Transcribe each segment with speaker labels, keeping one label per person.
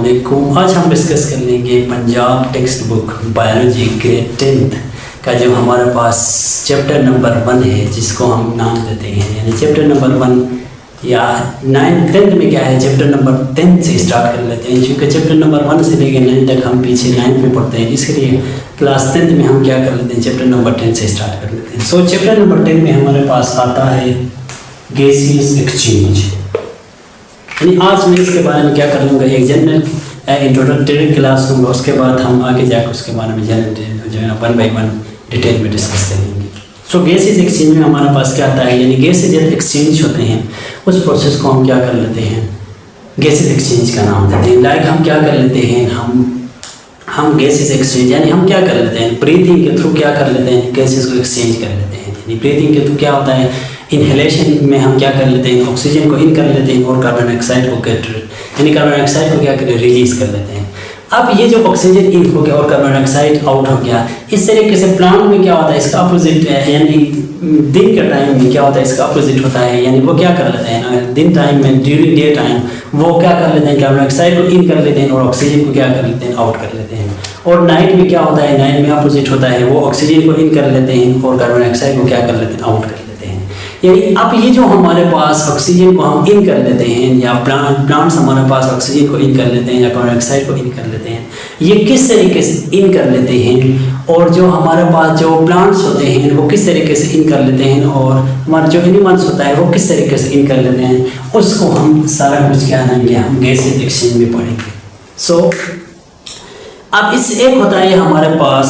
Speaker 1: वालेकुम। आज हम डिस्कस कर लेंगे Punjab text book biology grade 10th का जो हमारे पास चैप्टर नंबर 1 है, जिसको हम नाम देते हैं यानी चैप्टर नंबर 1 या 9th में क्या है, चैप्टर नंबर 10 से स्टार्ट कर लेते हैं। क्योंकि चैप्टर नंबर 1 से लेकर 9 तक हम पीछे 9th में पढ़ते हैं, इसलिए क्लास 10th में हम क्या कर लेते हैं, चैप्टर नंबर 10 से स्टार्ट कर लेते हैं। सो चैप्टर नंबर 10 में हमारे पास आता है गैसियस एक्सचेंज। यानी आज मैं इसके बारे में क्या कर लूँगा, एक जनरल इंट्रोडक्टरी क्लास लूँगा, उसके बाद हम आगे जाकर उसके बारे में जनरल जो है 1 by 1 डिटेल में डिस्कस करेंगे। सो गैसेज एक्सचेंज में हमारे पास क्या आता है, यानी गैसेज जब एक्सचेंज होते हैं उस प्रोसेस को हम क्या कर लेते हैं, गैसेज एक्सचेंज का नाम देते हैं। लाइक हम क्या कर लेते हैं, हम गैसेज एक्सचेंज यानी हम क्या कर लेते हैं, ब्रीथिंग के थ्रू क्या कर लेते हैं, गैसेज को एक्सचेंज कर लेते हैं। यानी ब्रीथिंग के थ्रू क्या होता है, इनहेलेशन में हम क्या कर लेते हैं, ऑक्सीजन को इन कर लेते हैं और कार्बन डाइऑक्साइड को यानी कार्बन डाइऑक्साइड को क्या करें, रिलीज कर लेते हैं। अब ये जो ऑक्सीजन इन हो गया और कार्बन डाइऑक्साइड आउट हो गया, इस तरीके से प्लांट में क्या होता है, इसका अपोजिट है। यानी दिन के टाइम में क्या होता है, इसका अपोजिट होता है। यानी वो क्या कर लेते हैं ना, दिन टाइम में ड्यूरिंग डे टाइम वो क्या कर लेते हैं, कार्बन डाइऑक्साइड को इन कर लेते हैं और ऑक्सीजन को क्या कर लेते हैं, आउट कर लेते हैं। और नाइट में क्या होता है, नाइट में अपोजिट होता है, वो ऑक्सीजन को इन कर लेते हैं और कार्बन डाइऑक्साइड को क्या कर लेते हैं, आउट कर लेते हैं। यानी अब ये जो हमारे पास ऑक्सीजन को हम इन कर लेते हैं या प्लांट्स हमारे पास ऑक्सीजन को इन कर लेते हैं या कार्बन डाइऑक्साइड को इन कर लेते हैं, ये किस तरीके से इन कर लेते हैं, और जो हमारे पास जो प्लांट्स होते हैं वो किस तरीके से इन कर लेते हैं, और हमारा जो एनिमल्स होता है वो किस तरीके से इन कर लेते हैं, उसको हम सारा कुछ क्या नाएंगे, हम गैसेज एक्सचेंज में पढ़ेंगे। सो अब इस एक होता है हमारे पास,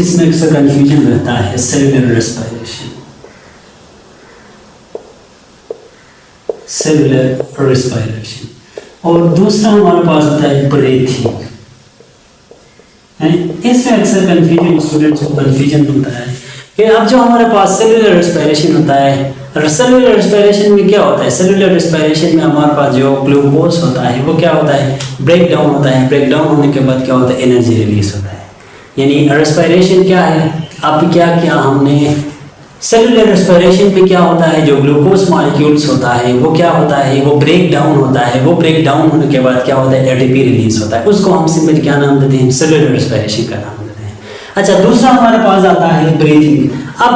Speaker 1: इसमें अक्सर कन्फ्यूजन रहता है, सेलुलर रेस्पिरेशन, सेलुलर रेस्पिरेशन, और दूसरा हमारे पास होता है ब्रीथिंग। इसमें अक्सर कन्फ्यूजन स्टूडेंट्स को कन्फ्यूजन होता है कि अब जो हमारे पास सेलुलर रेस्पिरेशन होता है, सेलुलर रेस्पिरेशन में क्या होता है, सेलुलर रेस्पिरेशन में हमारे पास जो ग्लूकोज होता है वो क्या होता है, ब्रेक डाउन होता है। ब्रेक डाउन होने के बाद क्या होता है, एनर्जी रिलीज होता है। यानी रेस्पिरेशन क्या है, अब क्या किया हमने, सेलुलर रेस्पिरेशन में क्या होता है, जो ग्लूकोज मॉलिक्यूल्स होता है वो क्या होता है, वो ब्रेक डाउन होता है। वो ब्रेक डाउन होने के बाद क्या होता है, एटीपी रिलीज होता है। उसको हम सिंपल क्या नाम देते हैं, सेलुलर रेस्पिरेशन का नाम देते हैं। अच्छा, दूसरा हमारे पास आता है ब्रीथिंग। अब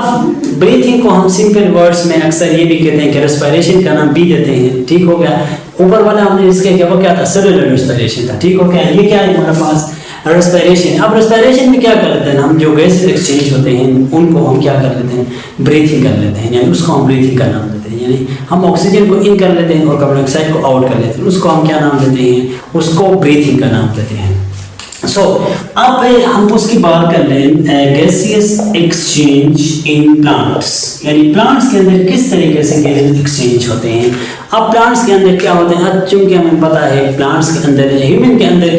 Speaker 1: ब्रीथिंग को हम सिंपल वर्ड्स में अक्सर ये भी कहते हैं कि रेस्पिरेशन का नाम भी देते हैं। ठीक हो गया, ऊपर वाला हमने इसके क्या, वो क्या था, सेलुलर रेस्पिरेशन था। ठीक हो गया, ये क्या है हमारे पास, रेस्पिरेशन। अब रेस्पिरेशन में क्या कर लेते हैं हम, जो गैसेज एक्सचेंज होते हैं उनको हम क्या कर लेते हैं, ब्रीथिंग कर लेते हैं। यानी उसको हम ब्रीथिंग का नाम देते हैं। यानी हम ऑक्सीजन को इन कर लेते हैं और कार्बन डाइऑक्साइड को आउट कर लेते हैं, उसको हम क्या नाम देते हैं, उसको ब्रीथिंग का नाम देते हैं। सो अब हम उसकी बात कर लें, गैसियस एक्सचेंज इन प्लांट्स। यानी प्लांट्स के अंदर किस तरीके से गैसेज एक्सचेंज होते हैं। अब प्लांट्स के अंदर क्या होते हैं, चूंकि हमें पता है प्लांट्स के अंदर, ह्यूमन के अंदर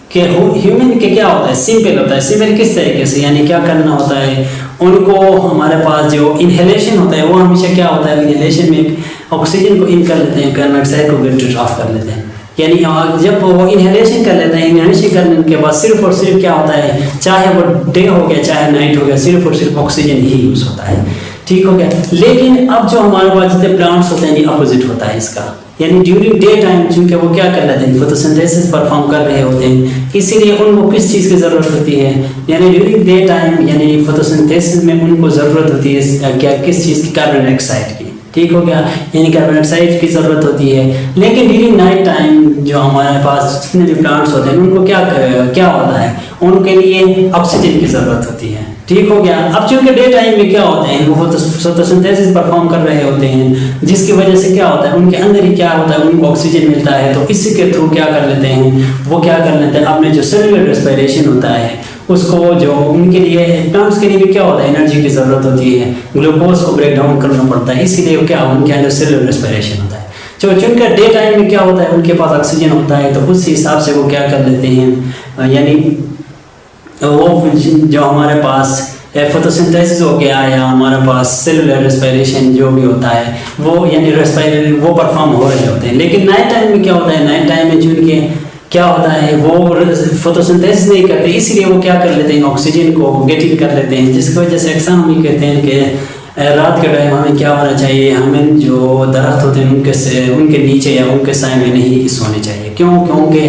Speaker 1: ह्यूमन के क्या होता है, सिंपल होता है। सिंपल किस तरीके से, यानी क्या करना होता है, उनको हमारे पास जो इनहेलेशन होता है वो हमेशा क्या होता है, इनहेलेशन में ऑक्सीजन को इन कर लेते हैं, कार्बन डाइऑक्साइड को गेट ऑफ कर लेते हैं। यानी जब वो इनहेलेशन कर लेते हैं, इनहेलेशन करने के बाद सिर्फ और सिर्फ क्या होता है, चाहे वो डे हो गया चाहे नाइट हो गया, सिर्फ और सिर्फ ऑक्सीजन ही यूज होता है। ठीक हो गया। लेकिन अब जो हमारे पास जितने प्लांट्स होते हैं अपोजिट होता है इसका। यानी ड्यूरिंग डे टाइम चूंकि वो क्या कर लेते हैं, फोटोसिंथेसिस परफॉर्म कर रहे होते हैं, इसीलिए उनको किस चीज़ की ज़रूरत होती है, यानी ड्यूरिंग डे टाइम यानी फोटोसिंथेसिस में उनको ज़रूरत होती है क्या, किस चीज़ की, कार्बन डाइऑक्साइड की। ठीक हो गया, यानी कार्बन डाइऑक्साइड की ज़रूरत होती है। लेकिन ड्यूरिंग नाइट टाइम जो हमारे पास जितने भी प्लांट्स होते हैं उनको क्या होता है, उनके लिए ऑक्सीजन की ज़रूरत होती है। ठीक हो गया। अब चूंकि डे टाइम में क्या होते हैं, वो फोटोसिंथेसिस परफॉर्म कर रहे होते हैं, जिसकी वजह से क्या होता है, उनके अंदर ही क्या होता है, उनको ऑक्सीजन मिलता है, तो इसी के थ्रू क्या कर लेते हैं, वो क्या कर लेते हैं, अपने जो सेलुलर रेस्पिरेशन होता है उसको, जो उनके लिए प्लांट्स के लिए भी क्या होता है, एनर्जी की ज़रूरत होती है, ग्लूकोज को ब्रेक डाउन करना पड़ता है, इसीलिए क्या उनके अंदर सेलुलर रेस्पिरेशन होता है। जो चूंकि डे टाइम में क्या होता है, उनके पास ऑक्सीजन होता है, तो उस हिसाब से वो क्या कर लेते हैं, यानी वो जो हमारे पास फोटोसिंथेसिस हो गया या हमारे पास सेलुलर रेस्पिरेशन जो भी होता है वो, यानी वो परफॉर्म हो रहे होते हैं। लेकिन नाइट टाइम में क्या होता है, नाइट टाइम में चूंकि क्या होता है, वो फोटोसिंथेसिस नहीं करते, इसलिए वो क्या कर लेते हैं, ऑक्सीजन को गेट इन कर लेते हैं, जिसकी वजह से अक्सर हम ये कहते हैं कि रात के टाइम हमें क्या होना चाहिए, हमें जो दरख्त होते हैं उनके नीचे या उनके साए में नहीं सोने चाहिए। क्यों? क्योंकि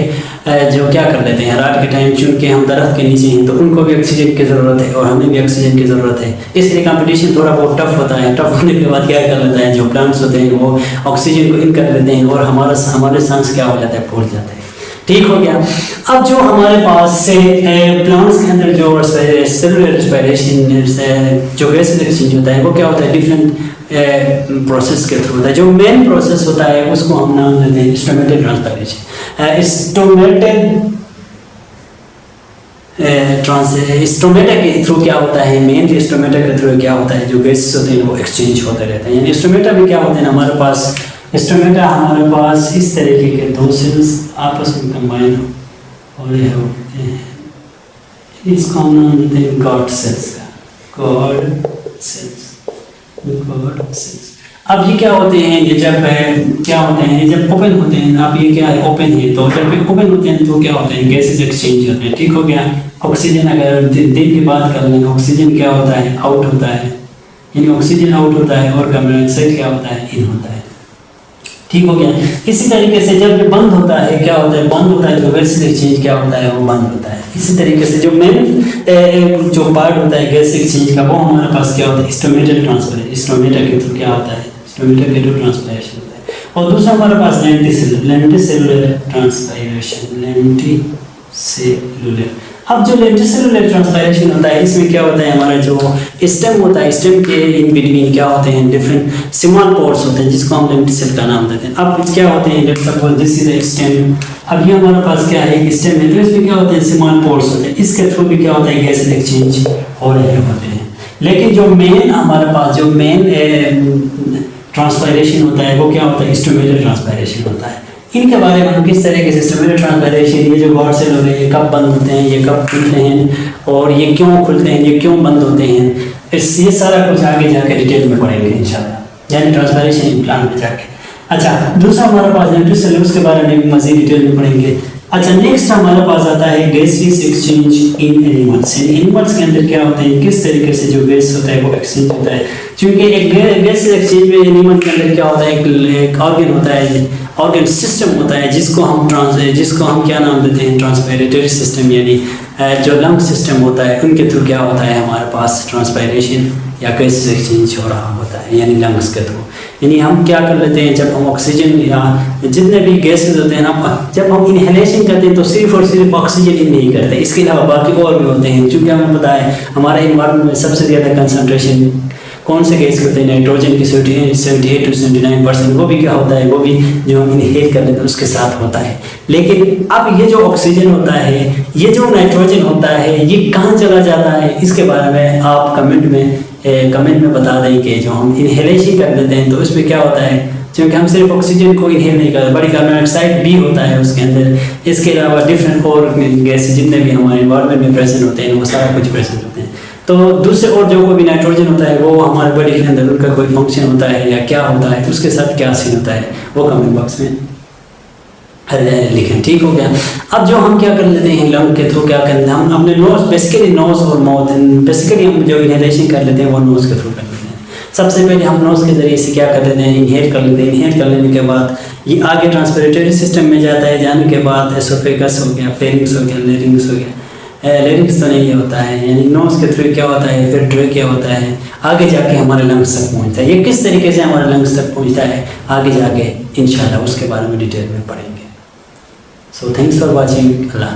Speaker 1: जो क्या कर लेते हैं, रात के टाइम चूंकि हम दरख्त के नीचे हैं तो उनको भी ऑक्सीजन की ज़रूरत है और हमें भी ऑक्सीजन की ज़रूरत है, इसलिए कंपटीशन थोड़ा बहुत टफ होता है। टफ होने के बाद क्या कर लेता है, जो प्लांट्स होते हैं वो ऑक्सीजन को इन कर लेते हैं और हमारे सांस क्या हो जाता है, फूल जाता है। ठीक हो गया। अब जो हमारे पास से प्लांट्स के अंदर जो सेलुलर रेस्पिरेशन जो गैसेस एक्सचेंज होता है वो क्या होता है, डिफरेंट प्रोसेस के थ्रू होता है। जो मेन प्रोसेस होता है उसको हम नाम देते हैं स्टोमेटिक ट्रांसपायरेशन। स्टोमेटा के थ्रू क्या होता है, मेन स्टोमेटा के थ्रू क्या होता है, जो गैसेस होते हैं वो एक्सचेंज होते रहते हैं। यानी स्टोमेटा में क्या होते हैं, हमारे पास स्टोमेटा हमारे पास इस तरीके के दो सेल्स आपस में कंबाइन और ये होते हैं, इसको हम नाम देते हैं गॉड सेल्स का, गॉड सेल्स। अब ये क्या होते हैं, ये जब क्या होते हैं, जब ओपन होते हैं, अब ये क्या है, ओपन है, तो जब ओपन होते हैं तो क्या होते हैं, गैसेस एक्सचेंज होते हैं। ठीक हो गया। ऑक्सीजन अगर दिन की बात कर लें, ऑक्सीजन क्या होता है, आउट होता है, यानी ऑक्सीजन आउट होता है और कार्बन डाइऑक्साइड क्या होता है, इन होता है। ठीक हो गया। इसी तरीके से जब ये बंद होता है क्या होता है, बंद होता है तो गैसेस एक्सचेंज क्या होता है, वो बंद होता है। इसी तरीके से जो मेन जो पार्ट होता है गैस एक्सचेंज का, वो हमारे पास क्या होता है, स्टोमेटा ट्रांसपायरेशन, स्टोमेटा के थ्रू क्या होता है, स्टोमेटा के थ्रू ट्रांसपायरेशन होता है। और दूसरा हमारे पास लेंटिसेलुलर ट्रांसपायरेशन, लेंटिसेलुलर। अब जो लेंटिसेलुलर ट्रांसपायरेशन होता है, इसमें क्या होता है, हमारा जो स्टेम होता है, स्टेम के इन बिटवीन क्या होते हैं, डिफरेंट स्मॉल पोर्स होते हैं जिसको हम लेंटिसेल का नाम देते हैं। अब क्या होते हैं, let's suppose this is a stem. अब ये हमारे पास क्या है, एक स्टेम है, तो इसमें क्या होते हैं, स्मॉल पोर्स होते हैं, इसके थ्रू भी क्या होता है, गैसेस एक्सचेंज हो रहे होते हैं। लेकिन जो मेन हमारे पास जो मेन ट्रांसपायरेशन होता है वो क्या होता है, स्टोमेटल ट्रांसपायरेशन होता है। इनके बारे में हम किस तरह के स्टोमेटल ट्रांसपायरेशन, ये जो गॉड सेल हो रहे हैं ये कब बंद होते हैं, ये कब खुलते हैं और ये क्यों खुलते हैं, ये क्यों बंद होते हैं, ये सारा कुछ आगे जाकर डिटेल में पढ़ेंगे इंशाल्लाह, यानी ट्रांसपायरेशन प्लांट में जाके। अच्छा, दूसरा हमारे पास लेंटिसेलुलर, उसके बारे में मजीद डिटेल में पढ़ेंगे। अच्छा, नेक्स्ट हमारे पास आता है गैसेस एक्सचेंज इन एनिमल्स। एनिमल्स के अंदर क्या होता है, किस तरीके से जो गैस होता है वो एक्सचेंज होता है। क्योंकि एक गैस एक्सचेंज में एनिमल के अंदर क्या होता है, एक ऑर्गन होता है, ऑर्गन सिस्टम होता है जिसको हम क्या नाम देते हैं, ट्रांसपायरेटरी सिस्टम, यानी जो लंग सिस्टम होता है उनके थ्रू क्या होता है, हमारे पास ट्रांसपायरेशन या गैस एक्सचेंज हो रहा होता है, यानी लंग्स के थ्रू। यानी हम क्या कर लेते हैं, जब हम ऑक्सीजन या जितने भी गैसेस होते हैं ना, जब हम इनहेलेशन करते हैं तो सिर्फ और सिर्फ ऑक्सीजन ही नहीं करते, इसके अलावा बाकी और भी होते हैं। क्योंकि हमें पता है हमारे इन्वायरमेंट में सबसे ज़्यादा कंसनट्रेशन कौन से गैस होते हैं, नाइट्रोजन की 78 to 79%, वो भी क्या होता है, वो भी जो हम इनहेल कर लेते हैं उसके साथ होता है। लेकिन अब ये जो ऑक्सीजन होता है, ये जो नाइट्रोजन होता है, ये कहाँ चला जाता है, इसके बारे में आप कमेंट में बता दें कि जो हम इनहेलेशन कर लेते हैं तो उसमें क्या होता है, क्योंकि हम सिर्फ ऑक्सीजन को इनहेल नहीं करते, बड़ी कार्बन डाइऑक्साइड भी होता है उसके अंदर, इसके अलावा डिफरेंट और गैस जितने भी हमारे इन्वायरमेंट में प्रेजेंट होते हैं वो सारा कुछ प्रेजेंट होते हैं। तो दूसरे और जो कोई भी नाइट्रोजन होता है वो हमारे बॉडी के अंदर उनका कोई फंक्शन होता है या क्या होता है, उसके साथ क्या सीन होता है, वो कमेंट बॉक्स में लिखें। ठीक हो गया। अब जो हम क्या कर लेते हैं, लंग के थ्रू क्या करते हैं, हम अपने नोज, बेसिकली नोज और माउथ, बेसिकली हम जो इनहेलेशन कर लेते हैं वो नोज के थ्रू कर लेते हैं। सबसे पहले हम नोज के जरिए से क्या कर लेते हैं, इनहेल कर लेते हैं। इनहेल कर लेने के बाद ये आगे ट्रांसपिरेटरी सिस्टम में जाता है, जाने के बाद एसोफेगस हो गया, फेरिंग्स हो गया, लेरिंग्स हो गया। लेरिंग्स तो नहीं होता है, यानी नोज के थ्रू क्या होता है, फिर ट्रेकिया होता है, आगे जाके हमारे लंग्स तक पहुंचता है। ये किस तरीके से हमारे लंग्स तक पहुंचता है आगे जाके इंशाल्लाह उसके बारे में डिटेल में पढ़ेंगे। So thanks for watching. Allah.